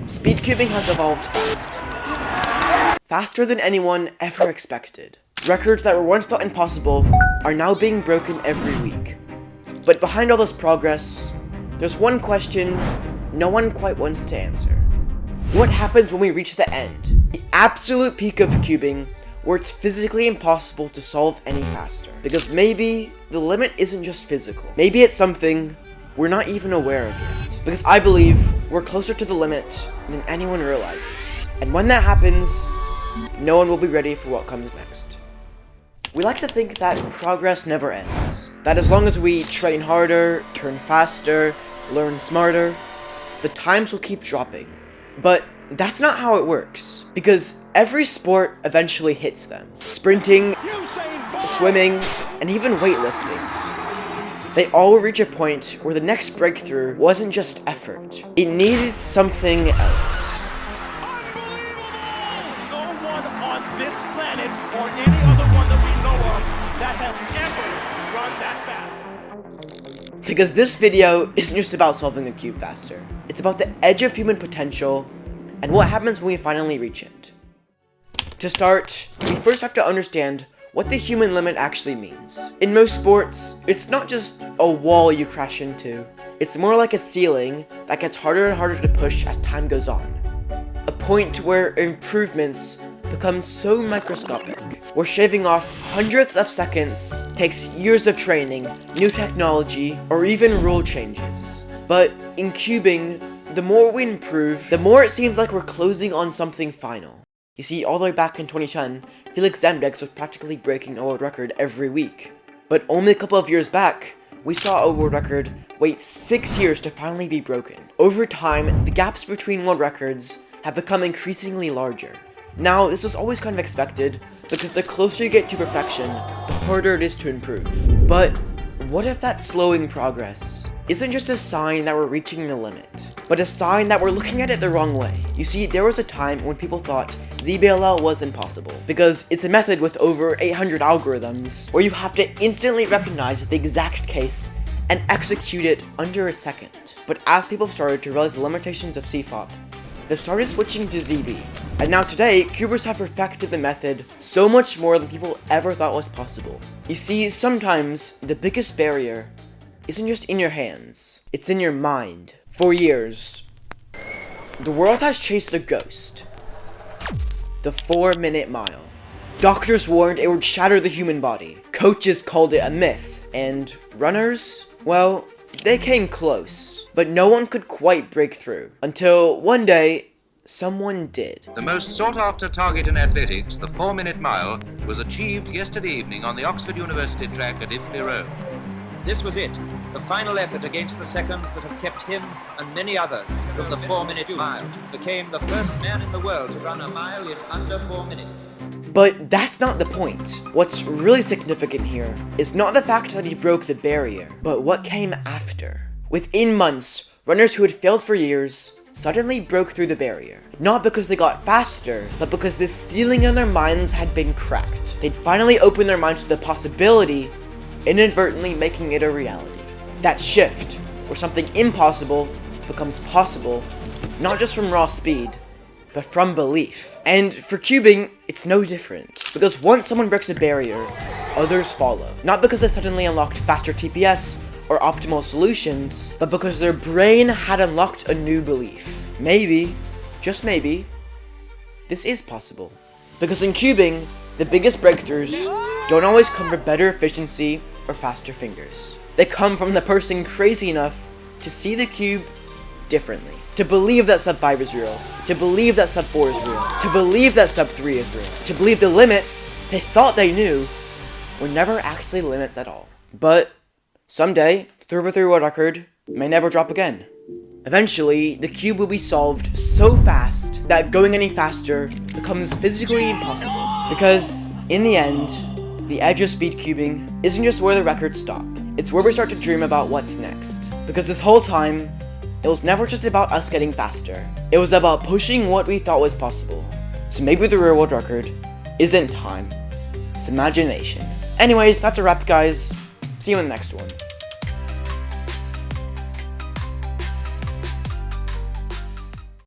speedcubing has evolved fast. Faster than anyone ever expected. Records that were once thought impossible are now being broken every week. But behind all this progress, there's one question no one quite wants to answer. What happens when we reach the end? The absolute peak of cubing, where it's physically impossible to solve any faster. Because maybe the limit isn't just physical. Maybe it's something we're not even aware of yet. Because I believe we're closer to the limit than anyone realizes. And when that happens, no one will be ready for what comes next. We like to think that progress never ends. That as long as we train harder, turn faster, learn smarter, the times will keep dropping. But that's not how it works. Because every sport eventually hits them. Sprinting, swimming, and even weightlifting. They all reach a point where the next breakthrough wasn't just effort. It needed something else. Or any other one that we know of that has ever run that fast. Because this video isn't just about solving a cube faster. It's about the edge of human potential and what happens when we finally reach it. To start, we first have to understand what the human limit actually means. In most sports, it's not just a wall you crash into. It's more like a ceiling that gets harder and harder to push as time goes on. A point where improvements become so microscopic, where shaving off hundreds of seconds takes years of training, new technology, or even rule changes. But in cubing, the more we improve, the more it seems like we're closing on something final. You see, all the way back in 2010, Felix Zemdex was practically breaking a world record every week. But only a couple of years back, we saw a world record wait 6 years to finally be broken. Over time, the gaps between world records have become increasingly larger. Now, this was always kind of expected, because the closer you get to perfection, the harder it is to improve. But what if that slowing progress isn't just a sign that we're reaching the limit, but a sign that we're looking at it the wrong way? You see, there was a time when people thought ZBLL was impossible, because it's a method with over 800 algorithms, where you have to instantly recognize the exact case and execute it under a second. But as people started to realize the limitations of CFOP, they started switching to ZB. And now today, cubers have perfected the method so much more than people ever thought was possible. You see, sometimes the biggest barrier isn't just in your hands, it's in your mind. For years, the world has chased a ghost. The 4-minute mile. Doctors warned it would shatter the human body. Coaches called it a myth. And runners? Well, they came close. But no one could quite break through. Until one day, someone did. The most sought-after target in athletics, the 4-minute mile, was achieved yesterday evening on the Oxford University track at Iffley Road. This was it, the final effort against the seconds that have kept him and many others from the 4-minute mile. Became the first man in the world to run a mile in under 4 minutes. But that's not the point. What's really significant here is not the fact that he broke the barrier, but what came after. Within months, runners who had failed for years suddenly broke through the barrier. Not because they got faster, but because the ceiling in their minds had been cracked. They'd finally opened their minds to the possibility, inadvertently making it a reality. That shift, where something impossible becomes possible, not just from raw speed, but from belief. And for cubing, it's no different. Because once someone breaks a barrier, others follow. Not because they suddenly unlocked faster TPS, or optimal solutions, but because their brain had unlocked a new belief. Maybe, just maybe, this is possible. Because in cubing, the biggest breakthroughs don't always come from better efficiency or faster fingers. They come from the person crazy enough to see the cube differently. To believe that sub 5 is real. To believe that sub 4 is real. To believe that sub 3 is real. To believe the limits they thought they knew were never actually limits at all. But someday, the 3x3 world record may never drop again. Eventually, the cube will be solved so fast that going any faster becomes physically impossible. Because, in the end, the edge of speed cubing isn't just where the records stop. It's where we start to dream about what's next. Because this whole time, it was never just about us getting faster. It was about pushing what we thought was possible. So maybe the real world record isn't time, it's imagination. Anyways, that's a wrap, guys. See you in the next one.